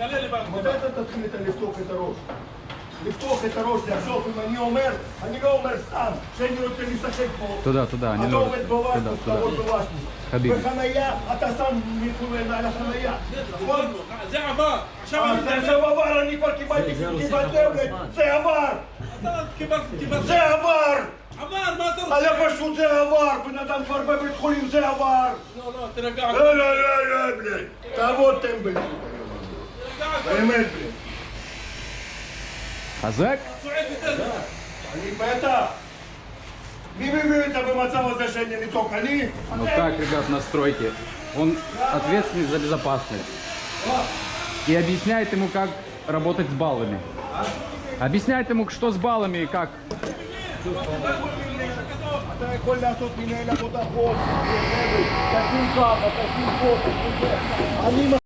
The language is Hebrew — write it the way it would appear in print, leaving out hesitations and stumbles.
מתי אתה תתחיל לפתוח את הראש? לפתוח את הראש, לחשוב אם אני אומר, אני לא אומר סתם, שאני רוצה לשחק פה. תודה, תודה, אני אתה לא... עובד בוואשטוס, אתה תודה. עובד בוואשטוס. חביבי. בחנייה, אתה שם מתכונן על החנייה. נכון? זה עבר. עכשיו עבר, אני כבר קיבלתי טבלט, זה עבר! זה עבר! עבר, מה אתה רוצה? היה פשוט זה עבר, בן אדם כבר בבית חולים, זה עבר! לא, תרגע. לא, בני, תעבוד טמבל. באמת, בני. חזק? אני בטח. מי מביא אותה במצב הזה שאני לצעוק? אני? Ну как, ребят, на стройке? Он ответственный за безопасность. И объясняет ему, как работать с баллами. Объясняет ему, что с баллами и как. אתה יכול לעשות מנהל עבודה חוק, תשים ככה, תשים פה, תשים זה.